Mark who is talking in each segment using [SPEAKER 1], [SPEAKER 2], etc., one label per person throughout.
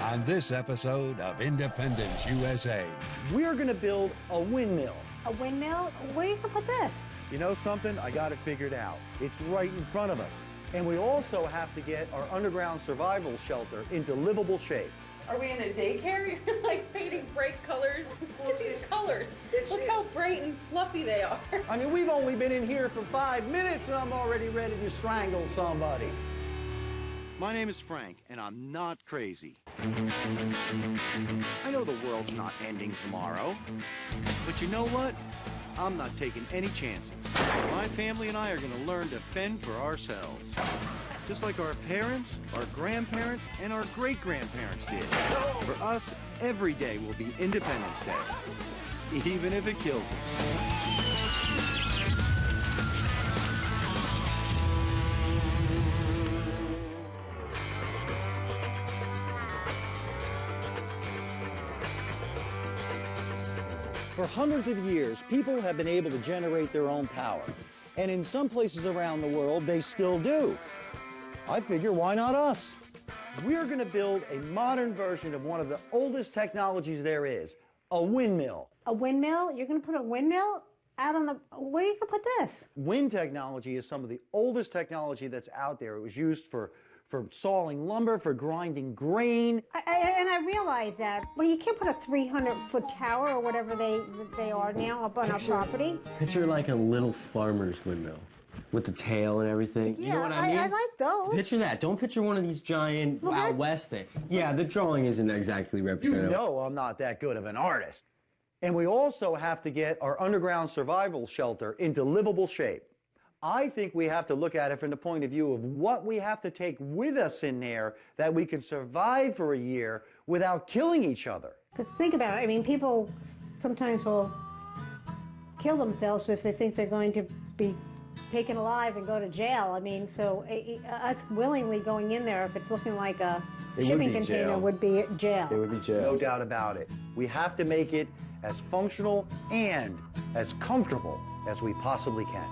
[SPEAKER 1] On this episode of Independence USA,
[SPEAKER 2] we're going to build a windmill.
[SPEAKER 3] A windmill? Where are you going to put this?
[SPEAKER 2] You know something? I got it figured out. It's right in front of us. And we also have to get our underground survival shelter into livable shape.
[SPEAKER 4] Are we in a daycare? You're like painting bright colors. Look at these colors. Look how bright and fluffy they are.
[SPEAKER 2] I mean, we've only been in here for 5 minutes and I'm already ready to strangle somebody.
[SPEAKER 5] My name is Frank, and I'm not crazy. I know the world's not ending tomorrow, but you know what? I'm not taking any chances. My family and I are going to learn to fend for ourselves. Just like our parents, our grandparents, and our great-grandparents did. For us, every day will be Independence Day, even if it kills us.
[SPEAKER 2] For hundreds of years, people have been able to generate their own power. And in some places around the world, they still do. I figure, why not us? We're going to build a modern version of one of the oldest technologies there is, a windmill.
[SPEAKER 3] A windmill? You're going to put a windmill out on the... Where are you going to put this?
[SPEAKER 2] Wind technology is some of the oldest technology that's out there. It was used for sawing lumber, for grinding grain.
[SPEAKER 3] And I realize that. Well, you can't put a 300-foot tower or whatever they are now up on our property.
[SPEAKER 6] Picture like a little farmer's windmill with the tail and everything.
[SPEAKER 3] Yeah,
[SPEAKER 6] you know what I mean?
[SPEAKER 3] I like those.
[SPEAKER 6] Picture that. Don't picture one of these giant Wild West things. Yeah, the drawing isn't exactly representative.
[SPEAKER 2] You know I'm not that good of an artist. And we also have to get our underground survival shelter into livable shape. I think we have to look at it from the point of view of what we have to take with us in there that we can survive for a year without killing each other.
[SPEAKER 3] Because think about it. I mean, people sometimes will kill themselves if they think they're going to be taken alive and go to jail. I mean, so us willingly going in there, if it's looking like a shipping container, would be jail.
[SPEAKER 6] It would be jail.
[SPEAKER 2] No doubt about it. We have to make it as functional and as comfortable as we possibly can.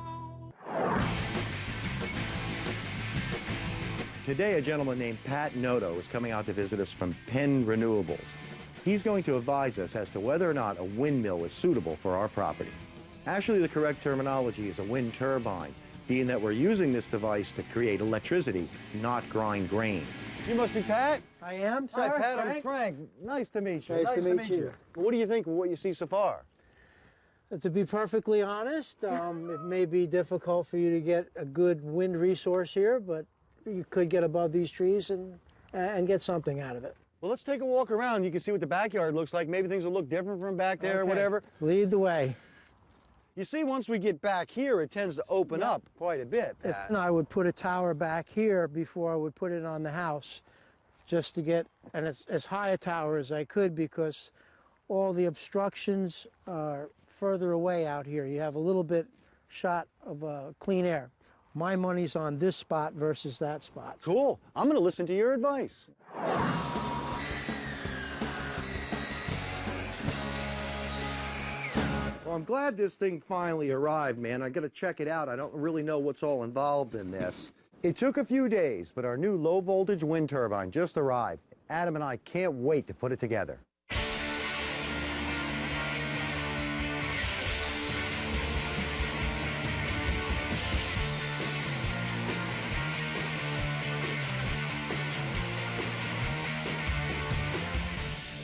[SPEAKER 2] Today, a gentleman named Pat Noto is coming out to visit us from Penn Renewables. He's going to advise us as to whether or not a windmill is suitable for our property. Actually, the correct terminology is a wind turbine, being that we're using this device to create electricity, not grind grain. You must be Pat?
[SPEAKER 7] I am, sir.
[SPEAKER 2] Hi, Pat.
[SPEAKER 7] Frank.
[SPEAKER 2] I'm Frank. Nice to meet you.
[SPEAKER 7] Nice to meet you.
[SPEAKER 2] What do you think of what you see so far?
[SPEAKER 7] To be perfectly honest, it may be difficult for you to get a good wind resource here, but you could get above these trees and get something out of it.
[SPEAKER 2] Well, let's take a walk around. You can see what the backyard looks like. Maybe things will look different from back there or whatever.
[SPEAKER 7] Lead the way.
[SPEAKER 2] You see, once we get back here, it tends to open up quite a bit, Pat.
[SPEAKER 7] I would put a tower back here before I would put it on the house, just to get as high a tower as I could, because all the obstructions are further away out here. You have a little bit shot of clean air. My money's on this spot versus that spot.
[SPEAKER 2] Cool. I'm going to listen to your advice. Well, I'm glad this thing finally arrived, man. I got to check it out. I don't really know what's all involved in this. It took a few days, but our new low-voltage wind turbine just arrived. Adam and I can't wait to put it together.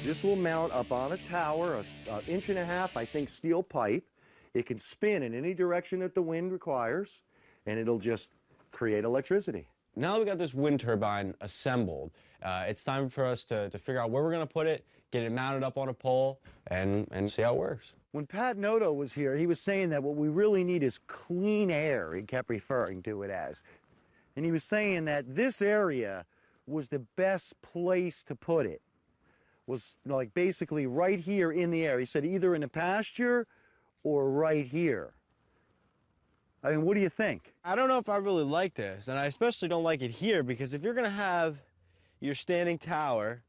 [SPEAKER 2] This will mount up on a tower, an inch and a half, I think, steel pipe. It can spin in any direction that the wind requires, and it'll just create electricity.
[SPEAKER 8] Now that we got this wind turbine assembled, it's time for us to figure out where we're going to put it, get it mounted up on a pole, and see how it works.
[SPEAKER 2] When Pat Noto was here, he was saying that what we really need is clean air. He kept referring to it as. And he was saying that this area was the best place to put it. Was like basically right here in the air. He said either in the pasture or right here. I mean, what do you think?
[SPEAKER 8] I don't know if I really like this, and I especially don't like it here, because if you're going to have your standing tower,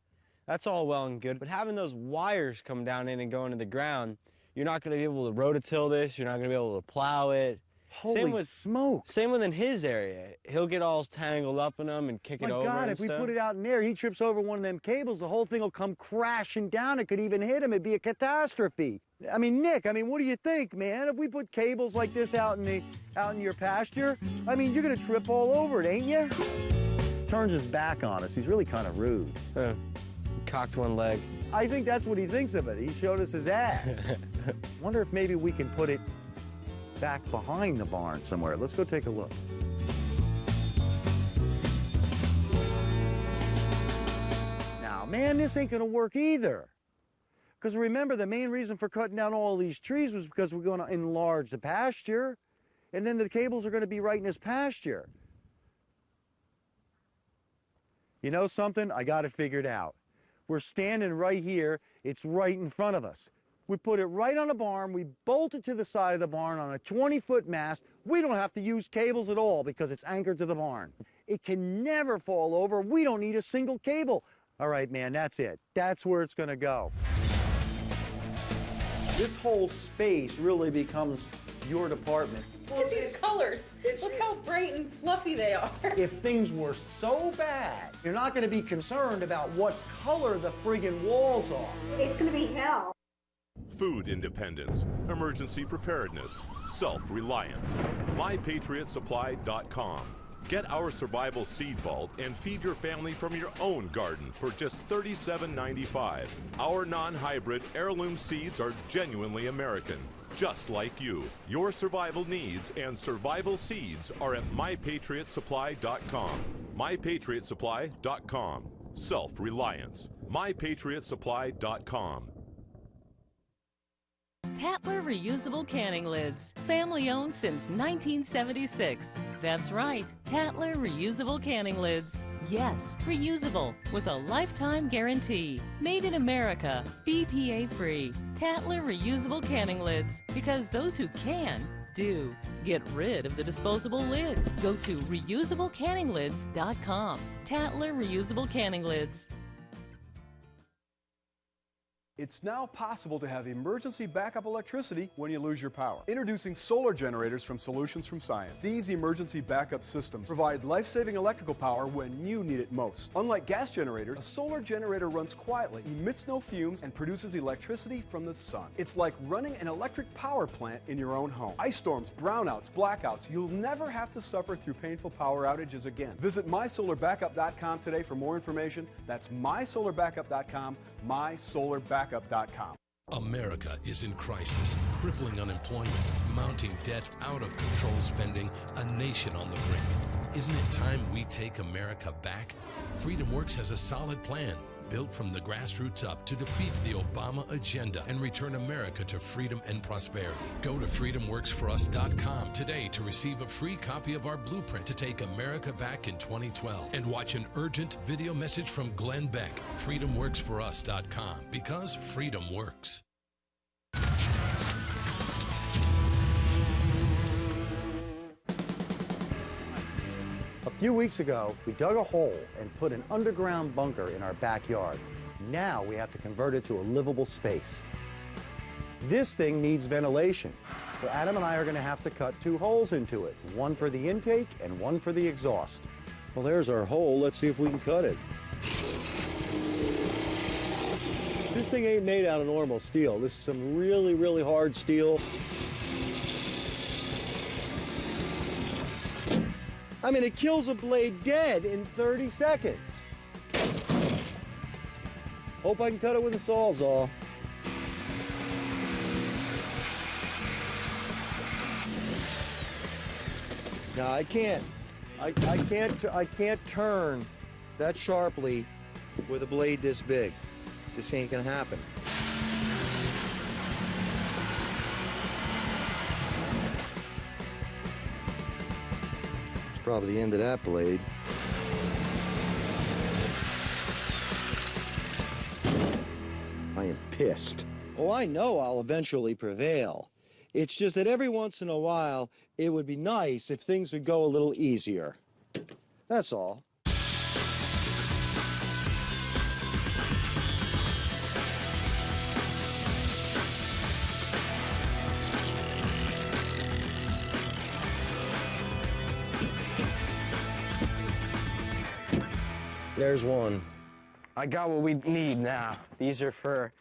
[SPEAKER 8] that's all well and good, but having those wires come down in and go into the ground, you're not going to be able to rototill this, you're not going to be able to plow it.
[SPEAKER 2] Holy smokes.
[SPEAKER 8] Same within his area. He'll get all tangled up in them and kick it over.
[SPEAKER 2] My God,
[SPEAKER 8] and
[SPEAKER 2] if we
[SPEAKER 8] stuff.
[SPEAKER 2] put it out in there, he trips over one of them cables, the whole thing will come crashing down. It could even hit him. It'd be a catastrophe. I mean, Nick, what do you think, man? If we put cables like this out in your pasture, I mean, you're gonna trip all over it, ain't you? Turns his back on us. He's really kind of rude.
[SPEAKER 8] Cocked one leg.
[SPEAKER 2] I think that's what he thinks of it. He showed us his ass. Wonder if maybe we can put it back behind the barn somewhere. Let's go take a look. Now, man, this ain't gonna work either. Because remember, the main reason for cutting down all these trees was because we're gonna enlarge the pasture, and then the cables are gonna be right in his pasture. You know something? I got it figured out. We're standing right here. It's right in front of us. We put it right on the barn. We bolt it to the side of the barn on a 20-foot mast. We don't have to use cables at all because it's anchored to the barn. It can never fall over. We don't need a single cable. All right, man, that's it. That's where it's gonna go. This whole space really becomes your department.
[SPEAKER 4] Look at these colors. Look how bright and fluffy they are.
[SPEAKER 2] If things were so bad, you're not gonna be concerned about what color the friggin' walls are.
[SPEAKER 3] It's going to be hell.
[SPEAKER 9] Food independence, emergency preparedness, self-reliance. MyPatriotSupply.com. Get our survival seed vault and feed your family from your own garden for just $37.95. Our non-hybrid heirloom seeds are genuinely American, just like you. Your survival needs and survival seeds are at MyPatriotSupply.com. MyPatriotSupply.com. Self-reliance. MyPatriotSupply.com.
[SPEAKER 10] Tatler Reusable Canning Lids. Family owned since 1976. That's right, Tatler Reusable Canning Lids. Yes, reusable with a lifetime guarantee. Made in America, BPA free. Tatler Reusable Canning Lids. Because those who can, do. Get rid of the disposable lid. Go to reusablecanninglids.com. Tatler Reusable Canning Lids.
[SPEAKER 11] It's now possible to have emergency backup electricity when you lose your power. Introducing solar generators from Solutions from Science. These emergency backup systems provide life-saving electrical power when you need it most. Unlike gas generators, a solar generator runs quietly, emits no fumes, and produces electricity from the sun. It's like running an electric power plant in your own home. Ice storms, brownouts, blackouts, you'll never have to suffer through painful power outages again. Visit mysolarbackup.com today for more information. That's mysolarbackup.com, mysolarbackup.com.
[SPEAKER 12] America is in crisis, crippling unemployment, mounting debt, out of control spending, a nation on the brink. Isn't it time we take America back? FreedomWorks has a solid plan, built from the grassroots up to defeat the Obama agenda and return America to freedom and prosperity. Go to freedomworksforus.com today to receive a free copy of our blueprint to take America back in 2012 and watch an urgent video message from Glenn Beck. freedomworksforus.com, because freedom works.
[SPEAKER 2] A few weeks ago, we dug a hole and put an underground bunker in our backyard. Now we have to convert it to a livable space. This thing needs ventilation, so Adam and I are going to have to cut 2 holes into it, one for the intake and one for the exhaust. Well, there's our hole. Let's see if we can cut it. This thing ain't made out of normal steel. This is some really, really hard steel. I mean, it kills a blade dead in 30 seconds. Hope I can cut it with a Sawzall. No, I can't. I can't turn that sharply with a blade this big. This ain't gonna happen. Probably the end of that blade. I am pissed. Oh, I know I'll eventually prevail. It's just that every once in a while, it would be nice if things would go a little easier. That's all. There's one.
[SPEAKER 6] I got what we need now. These are for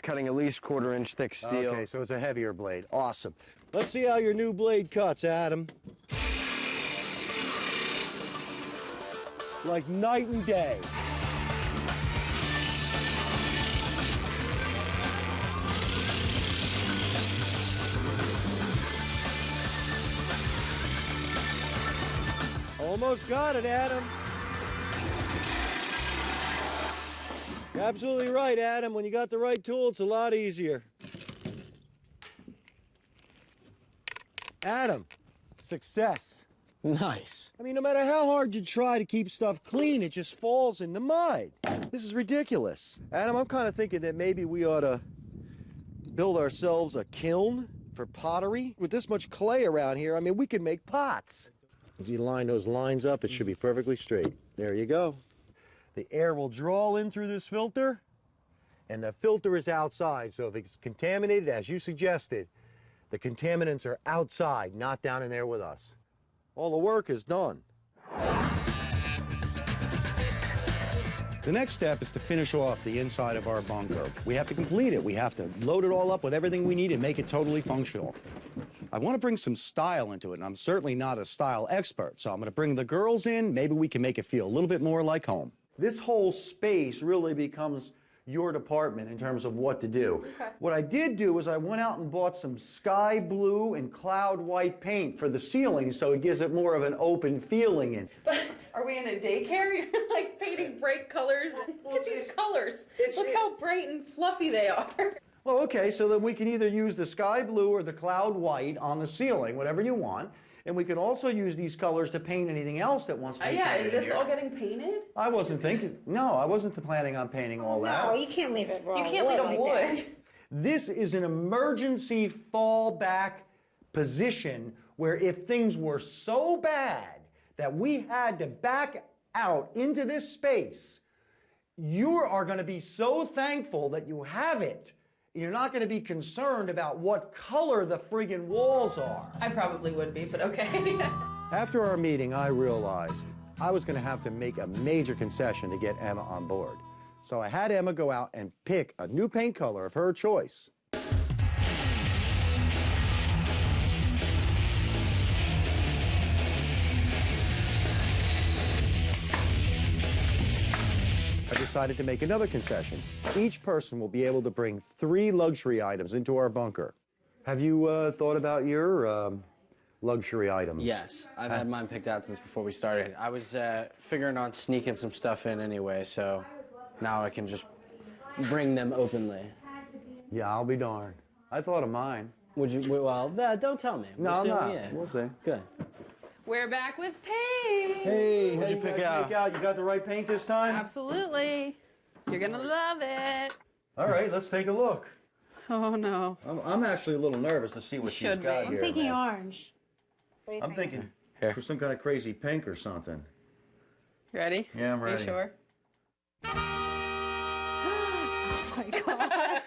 [SPEAKER 6] cutting at least 1/4 inch thick steel.
[SPEAKER 2] Okay, so it's a heavier blade. Awesome. Let's see how your new blade cuts, Adam. Like night and day. Almost got it, Adam. You're absolutely right, Adam. When you got the right tool, it's a lot easier. Adam, success.
[SPEAKER 6] Nice.
[SPEAKER 2] I mean, no matter how hard you try to keep stuff clean, it just falls in the mud. This is ridiculous. Adam, I'm kind of thinking that maybe we ought to build ourselves a kiln for pottery. With this much clay around here, I mean, we can make pots. If you line those lines up, it should be perfectly straight. There you go. The air will draw in through this filter, and the filter is outside. So if it's contaminated, as you suggested, the contaminants are outside, not down in there with us. All the work is done. The next step is to finish off the inside of our bunker. We have to complete it. We have to load it all up with everything we need and make it totally functional. I want to bring some style into it, and I'm certainly not a style expert, so I'm going to bring the girls in. Maybe we can make it feel a little bit more like home. This whole space really becomes your department in terms of what to do.
[SPEAKER 4] Okay.
[SPEAKER 2] What I did do is I went out and bought some sky blue and cloud white paint for the ceiling so it gives it more of an open feeling. And
[SPEAKER 4] But are we in a daycare? You're like painting bright colors. Look at these colors. Look how bright and fluffy they are.
[SPEAKER 2] well, okay, so then we can either use the sky blue or the cloud white on the ceiling, whatever you want. And we can also use these colors to paint anything else that wants to be
[SPEAKER 4] Yeah,
[SPEAKER 2] painted
[SPEAKER 4] is
[SPEAKER 2] in
[SPEAKER 4] this
[SPEAKER 2] here.
[SPEAKER 4] all getting painted?
[SPEAKER 2] I wasn't thinking, no, I wasn't planning on painting all that.
[SPEAKER 3] No, you can't leave it raw.
[SPEAKER 4] You can't leave them
[SPEAKER 3] like
[SPEAKER 4] wood.
[SPEAKER 3] that.
[SPEAKER 2] This is an emergency fallback position where if things were so bad that we had to back out into this space, you are going to be so thankful that you have it. You're not going to be concerned about what color the friggin' walls are.
[SPEAKER 4] I probably would be, but okay.
[SPEAKER 2] After our meeting, I realized I was going to have to make a major concession to get Emma on board. So I had Emma go out and pick a new paint color of her choice. I decided to make another concession. Each person will be able to bring 3 luxury items into our bunker. Have you thought about your luxury items?
[SPEAKER 6] Yes, I've had mine picked out since before we started. I was figuring on sneaking some stuff in anyway, so now I can just bring them openly.
[SPEAKER 2] Yeah, I'll be darned. I thought of mine.
[SPEAKER 6] Would you? Well, don't tell me.
[SPEAKER 2] No,
[SPEAKER 6] We'll
[SPEAKER 2] I'm
[SPEAKER 6] see.
[SPEAKER 2] not.
[SPEAKER 6] Yeah.
[SPEAKER 2] We'll see.
[SPEAKER 6] Good.
[SPEAKER 4] We're back with paint.
[SPEAKER 2] Hey,
[SPEAKER 6] What'd you pick out?
[SPEAKER 2] You got the right paint this time?
[SPEAKER 4] Absolutely. You're gonna love it.
[SPEAKER 2] All right, let's take a look.
[SPEAKER 4] Oh no.
[SPEAKER 2] I'm actually a little nervous to see what she's
[SPEAKER 4] Should
[SPEAKER 2] got
[SPEAKER 4] be.
[SPEAKER 2] here.
[SPEAKER 3] I'm thinking
[SPEAKER 2] man.
[SPEAKER 3] orange. What do you
[SPEAKER 2] I'm
[SPEAKER 3] think?
[SPEAKER 2] thinking
[SPEAKER 6] Here.
[SPEAKER 2] for some kind of crazy pink or something.
[SPEAKER 4] Ready?
[SPEAKER 2] Yeah, I'm
[SPEAKER 4] Are
[SPEAKER 2] ready.
[SPEAKER 4] you sure?
[SPEAKER 3] Oh my God.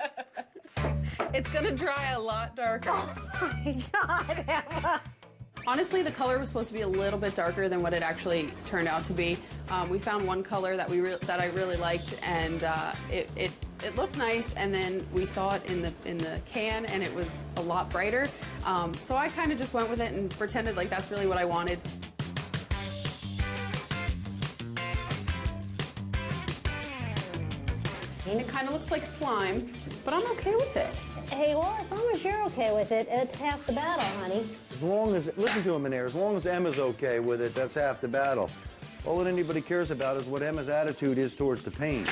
[SPEAKER 4] It's gonna dry a lot darker.
[SPEAKER 3] Oh my God, Emma.
[SPEAKER 4] Honestly, the color was supposed to be a little bit darker than what it actually turned out to be. We found one color that that I really liked, and it looked nice. And then we saw it in the can, and it was a lot brighter. So I kind of just went with it and pretended like that's really what I wanted. And it kind of looks like slime, but I'm okay with it.
[SPEAKER 3] Hey, well, as long as you're okay with it, it's half the battle, honey.
[SPEAKER 2] As long as, listen to him in there, as long as Emma's okay with it, that's half the battle. All that anybody cares about is what Emma's attitude is towards the paint.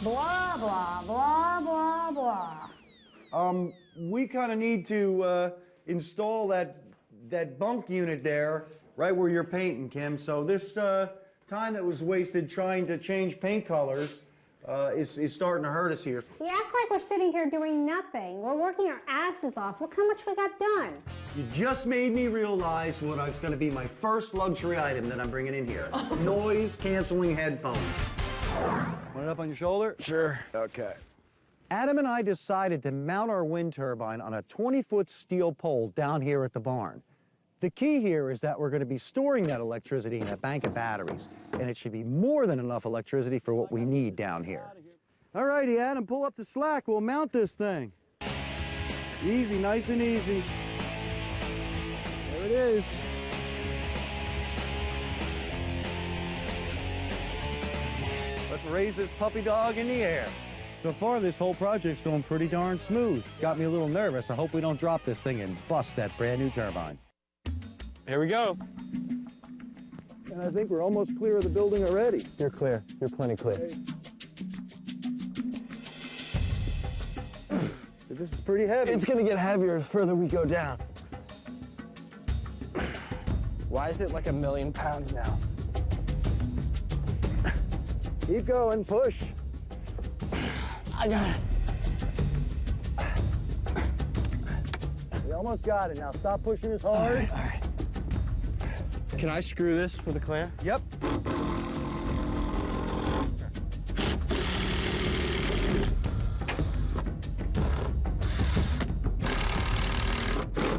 [SPEAKER 3] Blah, blah, blah, blah, blah.
[SPEAKER 2] We kind of need to install that bunk unit there, right where you're painting, Kim. So this time that was wasted trying to change paint colors is starting to hurt us here.
[SPEAKER 3] We act like we're sitting here doing nothing. We're working our asses off. Look how much we got done.
[SPEAKER 2] You just made me realize what's going to be my first luxury item that I'm bringing in here. Noise-canceling headphones. Want it up on your shoulder?
[SPEAKER 6] Sure.
[SPEAKER 2] Okay. Adam and I decided to mount our wind turbine on a 20-foot steel pole down here at the barn. The key here is that we're going to be storing that electricity in a bank of batteries, and it should be more than enough electricity for what we need down here. All righty, Adam, pull up the slack. We'll mount this thing. Easy, nice and easy. There it is. Let's raise this puppy dog in the air. So far, this whole project's going pretty darn smooth. Got me a little nervous. I hope we don't drop this thing and bust that brand new turbine.
[SPEAKER 8] Here we go.
[SPEAKER 2] And I think we're almost clear of the building already.
[SPEAKER 6] You're clear. You're plenty clear.
[SPEAKER 2] This is pretty heavy.
[SPEAKER 6] It's going to get heavier the further we go down. Why is it like 1,000,000 pounds now?
[SPEAKER 2] Keep going, push.
[SPEAKER 6] I got it.
[SPEAKER 2] We almost got it. Now stop pushing as hard.
[SPEAKER 6] All right.
[SPEAKER 8] Can I screw this with a clamp?
[SPEAKER 2] Yep.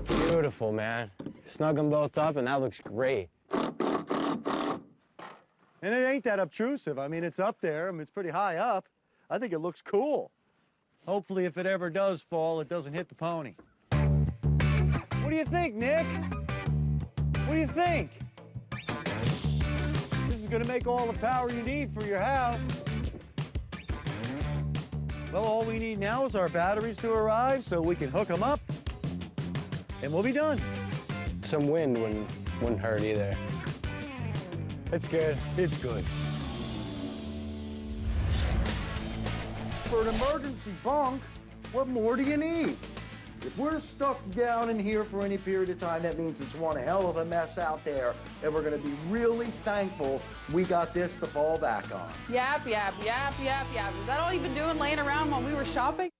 [SPEAKER 8] Beautiful, man. Snug them both up, and that looks great.
[SPEAKER 2] And it ain't that obtrusive. I mean, it's up there. I mean, it's pretty high up. I think it looks cool. Hopefully, if it ever does fall, it doesn't hit the pony. What do you think, Nick? What do you think? This is going to make all the power you need for your house. Well, all we need now is our batteries to arrive so we can hook them up, and we'll be done.
[SPEAKER 6] Some wind wouldn't hurt either.
[SPEAKER 2] It's good. It's good. For an emergency bunk, what more do you need? If we're stuck down in here for any period of time, that means it's one hell of a mess out there, and we're going to be really thankful we got this to fall back on.
[SPEAKER 4] Yap, yap, yap, yap, yap. Is that all you've been doing, laying around while we were shopping?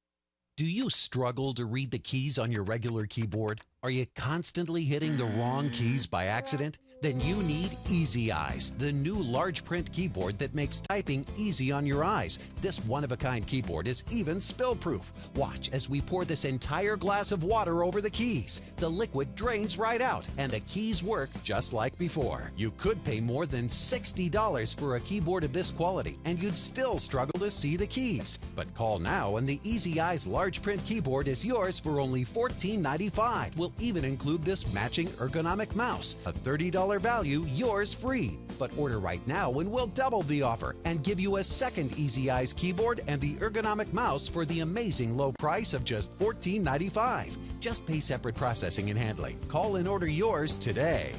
[SPEAKER 13] Do you struggle to read the keys on your regular keyboard? Are you constantly hitting the wrong keys by accident? Then you need Easy Eyes, the new large print keyboard that makes typing easy on your eyes. This one-of-a-kind keyboard is even spill-proof. Watch as we pour this entire glass of water over the keys. The liquid drains right out, and the keys work just like before. You could pay more than $60 for a keyboard of this quality, and you'd still struggle to see the keys. But call now, and the Easy Eyes large print keyboard is yours for only $14.95. We'll even include this matching ergonomic mouse, a $30 value, yours free. But order right now and we'll double the offer and give you a second Easy Eyes keyboard and the ergonomic mouse for the amazing low price of just $14.95. Just pay separate processing and handling. Call and order yours today.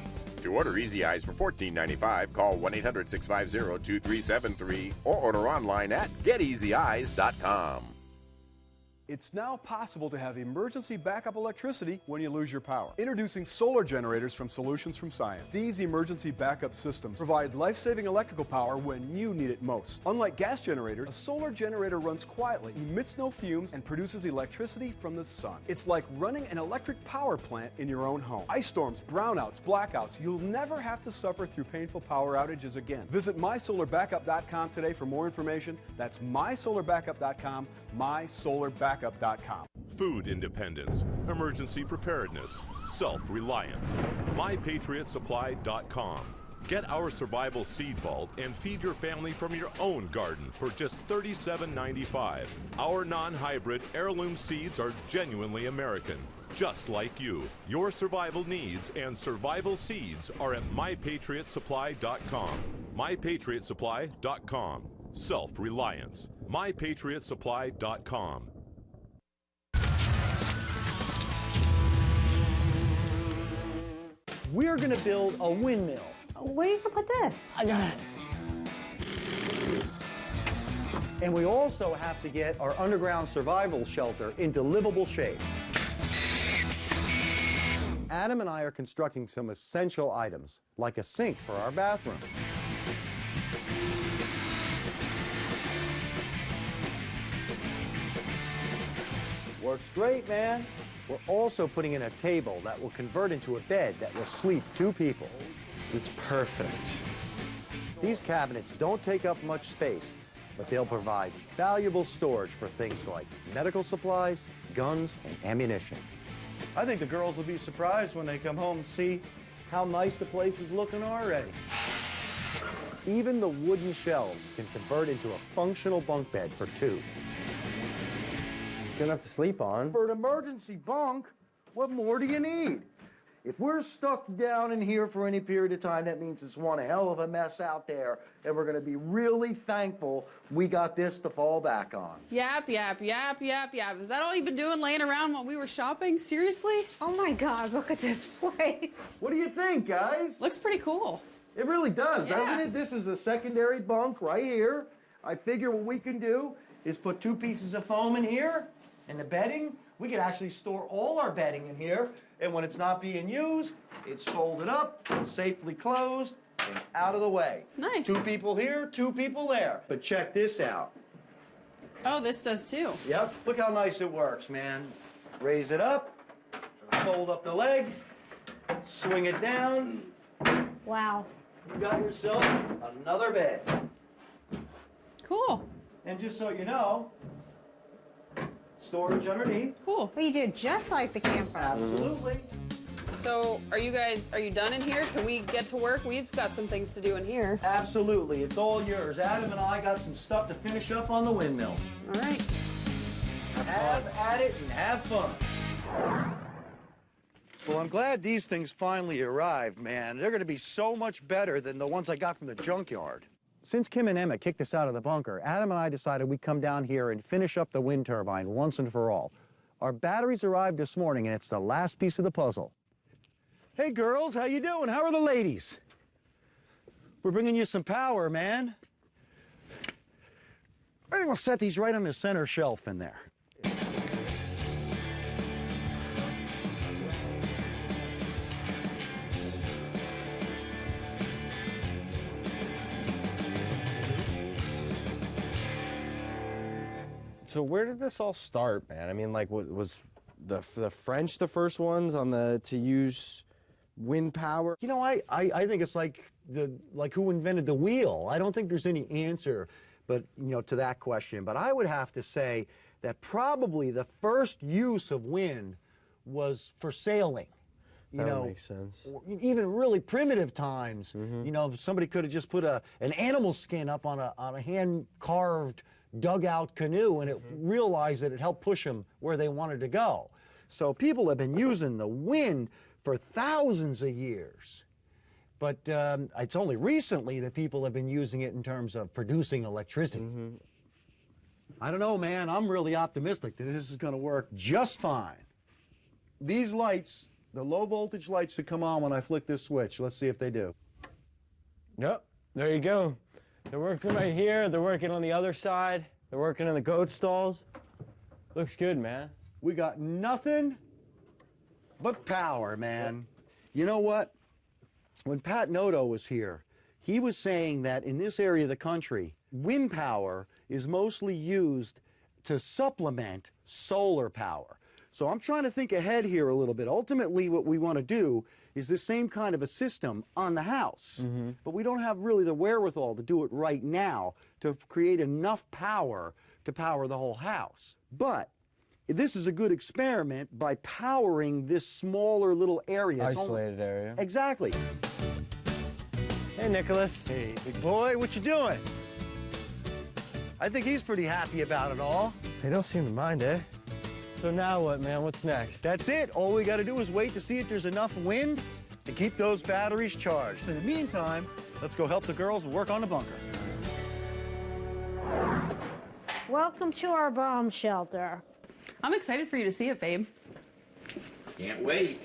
[SPEAKER 14] To order Easy Eyes for $14.95, call 1-800-650-2373 or order online at geteasyeyes.com.
[SPEAKER 11] It's now possible to have emergency backup electricity when you lose your power. Introducing solar generators from Solutions from Science. These emergency backup systems provide life-saving electrical power when you need it most. Unlike gas generators, a solar generator runs quietly, emits no fumes, and produces electricity from the sun. It's like running an electric power plant in your own home. Ice storms, brownouts, blackouts, you'll never have to suffer through painful power outages again. Visit mysolarbackup.com today for more information. That's mysolarbackup.com, mysolarbackup.com.
[SPEAKER 9] Food independence, emergency preparedness, self-reliance. MyPatriotSupply.com. Get our survival seed vault and feed your family from your own garden for just $37.95. Our non-hybrid heirloom seeds are genuinely American, just like you. Your survival needs and survival seeds are at MyPatriotSupply.com. MyPatriotSupply.com. Self-reliance. MyPatriotSupply.com.
[SPEAKER 2] We're going to build a windmill.
[SPEAKER 3] Where are you going to put this?
[SPEAKER 2] I got it. And we also have to get our underground survival shelter into livable shape. Adam and I are constructing some essential items, like a sink for our bathroom. Works great, man. We're also putting in a table that will convert into a bed that will sleep 2 people.
[SPEAKER 6] It's perfect.
[SPEAKER 2] These cabinets don't take up much space, but they'll provide valuable storage for things like medical supplies, guns, and ammunition. I think the girls will be surprised when they come home and see how nice the place is looking already. Even the wooden shelves can convert into a functional bunk bed for two.
[SPEAKER 8] It's good enough to sleep on.
[SPEAKER 2] For an emergency bunk, what more do you need? If we're stuck down in here for any period of time, that means it's one hell of a mess out there, and we're going to be really thankful we got this to fall back on.
[SPEAKER 4] Yap, yap, yap, yap, yap. Is that all you've been doing, laying around while we were shopping? Seriously?
[SPEAKER 3] Oh my God, look at this place.
[SPEAKER 2] What do you think, guys?
[SPEAKER 4] Looks pretty cool.
[SPEAKER 2] It really does,
[SPEAKER 4] Yeah.
[SPEAKER 2] doesn't it? This is a secondary bunk right here. I figure what we can do is put 2 pieces of foam in here, and the bedding, we could actually store all our bedding in here, and when it's not being used, it's folded up, safely closed, and out of the way.
[SPEAKER 4] Nice.
[SPEAKER 2] 2 people here, 2 people there. But check this out.
[SPEAKER 4] Oh, this does too.
[SPEAKER 2] Yep, look how nice it works, man. Raise it up, fold up the leg, swing it down.
[SPEAKER 3] Wow.
[SPEAKER 2] You got yourself another bed.
[SPEAKER 4] Cool.
[SPEAKER 2] And just so you know, storage underneath.
[SPEAKER 4] Cool.
[SPEAKER 3] Well, you do just like the camper.
[SPEAKER 2] Absolutely.
[SPEAKER 4] So, are you done in here? Can we get to work? We've got some things to do in here.
[SPEAKER 2] Absolutely. It's all yours. Adam and I got some stuff to finish up on the windmill.
[SPEAKER 4] All right.
[SPEAKER 2] Have at it and have fun. Well, I'm glad these things finally arrived, man. They're going to be so much better than the ones I got from the junkyard. Since Kim and Emma kicked us out of the bunker, Adam and I decided we'd come down here and finish up the wind turbine once and for all. Our batteries arrived this morning, and it's the last piece of the puzzle. Hey, girls, how you doing? How are the ladies? We're bringing you some power, man. I think we'll set these right on the center shelf in there.
[SPEAKER 8] So where did this all start, man? I mean, like, was the French the first ones on to use wind power?
[SPEAKER 2] You know, I think it's like who invented the wheel. I don't think there's any answer, but to that question. But I would have to say that probably the first use of wind was for sailing.
[SPEAKER 8] That makes sense.
[SPEAKER 2] Even really primitive times. Somebody could have just put an animal skin up on a hand-carved dugout canoe, and it realized that it helped push them where they wanted to go. So people have been using the wind for thousands of years. But it's only recently that people have been using it in terms of producing electricity. I don't know, man. I'm really optimistic that this is going to work just fine. These lights, the low voltage lights, should come on when I flick this switch. Let's see if they do.
[SPEAKER 8] Yep, there you go. They're working right here. They're working on the other side. They're working in the goat stalls. Looks good, man.
[SPEAKER 2] We got nothing but power, man. You know what? When Pat Noto was here, he was saying that in this area of the country, wind power is mostly used to supplement solar power. So I'm trying to think ahead here a little bit. Ultimately, what we want to do is the same kind of a system on the house. But we don't have really the wherewithal to do it right now to create enough power to power the whole house. But this is a good experiment by powering this smaller little area.
[SPEAKER 8] Isolated area.
[SPEAKER 2] Exactly.
[SPEAKER 8] Hey, Nicholas.
[SPEAKER 2] Hey, big boy, what you doing? I think he's pretty happy about it all.
[SPEAKER 8] They don't seem to mind, eh? So now what, man? What's next?
[SPEAKER 2] That's it. All we got to do is wait to see if there's enough wind to keep those batteries charged. In the meantime, let's go help the girls work on the bunker.
[SPEAKER 3] Welcome to our bomb shelter.
[SPEAKER 4] I'm excited for you to see it, babe.
[SPEAKER 15] Can't wait.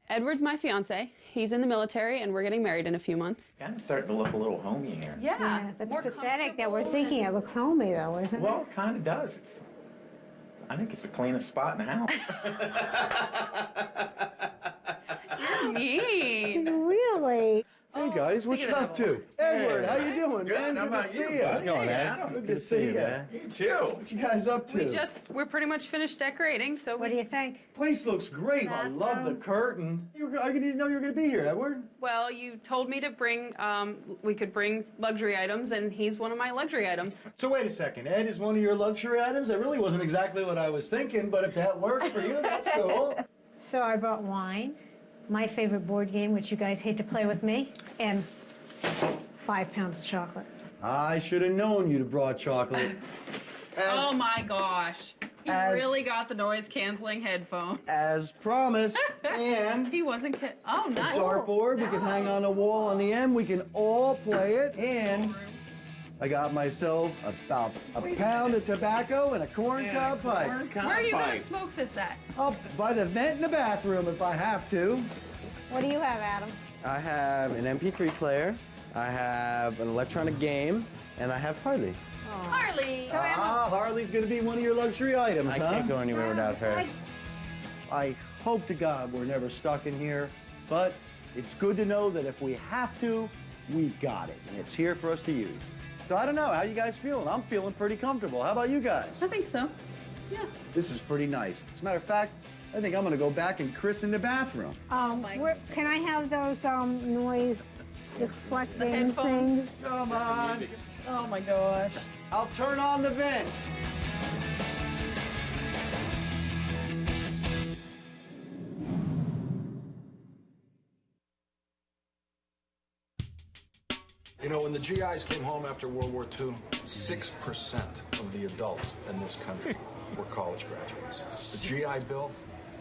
[SPEAKER 4] Edward's my fiance. He's in the military, and we're getting married in a few months.
[SPEAKER 15] Kind of starting to look a little homey here.
[SPEAKER 4] Yeah,
[SPEAKER 3] that's pathetic that we're thinking it looks homey, though, isn't it?
[SPEAKER 15] Well, it kind of does. I think it's the cleanest spot in the house.
[SPEAKER 4] You're mean.
[SPEAKER 3] Really?
[SPEAKER 2] Hey guys, what you up to? Edward, how you doing, man?
[SPEAKER 15] How
[SPEAKER 2] Good
[SPEAKER 15] about
[SPEAKER 2] to see
[SPEAKER 15] you,
[SPEAKER 2] you.
[SPEAKER 15] buddy?
[SPEAKER 8] going,
[SPEAKER 15] Hey,
[SPEAKER 8] Ed?
[SPEAKER 15] Adam.
[SPEAKER 2] Good to see you.
[SPEAKER 15] Man. You too.
[SPEAKER 2] What you guys up to?
[SPEAKER 4] We're pretty much finished decorating, so
[SPEAKER 3] What do you think?
[SPEAKER 2] Place looks great. I love the curtain. I didn't know you were going to be here, Edward.
[SPEAKER 4] Well, you told me to bring, we could bring luxury items, and he's one of my luxury items.
[SPEAKER 2] So wait a second. Ed is one of your luxury items? That really wasn't exactly what I was thinking, but if that works for you, that's cool.
[SPEAKER 3] So I brought wine, my favorite board game, which you guys hate to play with me, and 5 pounds of chocolate.
[SPEAKER 2] I should have known you'd have brought chocolate.
[SPEAKER 4] Oh my gosh. He really got the noise canceling headphones.
[SPEAKER 2] As promised. And
[SPEAKER 4] he wasn't kidding. Oh, nice.
[SPEAKER 2] Dartboard, we can hang on a wall on the end. We can all play it. And I got myself about a pound of tobacco and a corncob pipe.
[SPEAKER 4] Where are you going to smoke this at?
[SPEAKER 2] Up by the vent in the bathroom if I have to.
[SPEAKER 3] What do you have, Adam?
[SPEAKER 8] I have an MP3 player, I have an electronic game, and I have Harley.
[SPEAKER 4] Harley!
[SPEAKER 2] Harley's going to be one of your luxury items,
[SPEAKER 8] I
[SPEAKER 2] huh?
[SPEAKER 8] can't go anywhere without her.
[SPEAKER 2] I hope to God we're never stuck in here, but it's good to know that if we have to, we've got it, and it's here for us to use. So I don't know, how you guys feeling? I'm feeling pretty comfortable. How about you guys?
[SPEAKER 4] I think so. Yeah.
[SPEAKER 2] This is pretty nice. As a matter of fact, I think I'm going to go back and christen the bathroom.
[SPEAKER 3] Can I have those noise deflecting
[SPEAKER 4] headphones?
[SPEAKER 3] things?
[SPEAKER 2] Come on.
[SPEAKER 4] Oh my gosh.
[SPEAKER 2] I'll turn on the vent.
[SPEAKER 16] You know, when the GIs came home after World War II, 6% of the adults in this country were college graduates. The GI Bill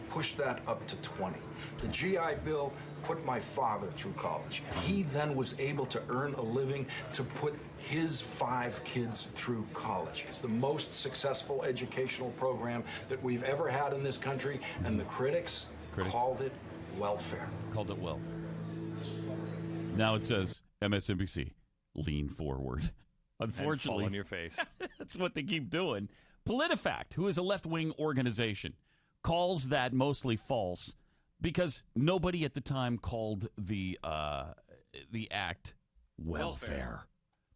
[SPEAKER 16] pushed that up to 20. The GI Bill put my father through college. He then was able to earn a living to put his 5 kids through college. It's the most successful educational program that we've ever had in this country, and the critics called it welfare.
[SPEAKER 17] Called it welfare. Now it says MSNBC, lean forward. Unfortunately,
[SPEAKER 18] fall on your face.
[SPEAKER 17] That's what they keep doing. PolitiFact, who is a left-wing organization, calls that mostly false because nobody at the time called the act welfare.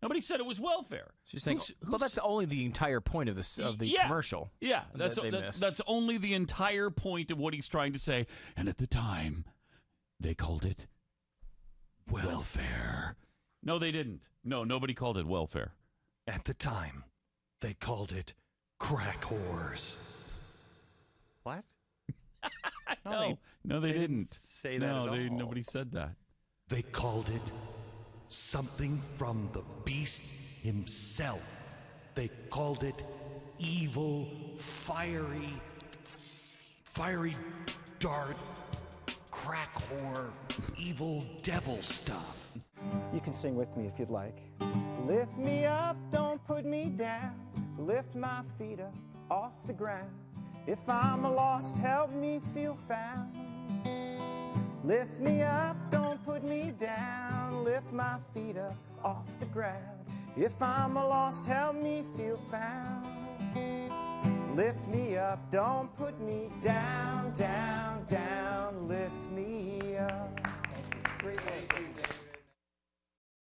[SPEAKER 17] Nobody said it was welfare.
[SPEAKER 18] She's saying, well, that's only the entire point of this of the commercial.
[SPEAKER 17] Yeah,
[SPEAKER 18] that
[SPEAKER 17] that's only the entire point of what he's trying to say. And at the time, they called it welfare. No, they didn't. No, nobody called it welfare.
[SPEAKER 18] At the time, they called it crack whores.
[SPEAKER 8] What?
[SPEAKER 17] No, they didn't
[SPEAKER 18] say that at all.
[SPEAKER 17] Nobody said that.
[SPEAKER 19] They called it something from the beast himself. They called it evil, fiery dart, crack whore, evil devil stuff.
[SPEAKER 20] You can sing with me if you'd like. Lift me up, don't put me down. Lift my feet up off the ground. If I'm lost, help me feel found. Lift me up, don't put me down. Lift my feet up off the ground. If I'm lost, help me feel found. Lift me up, don't put me down, down, down.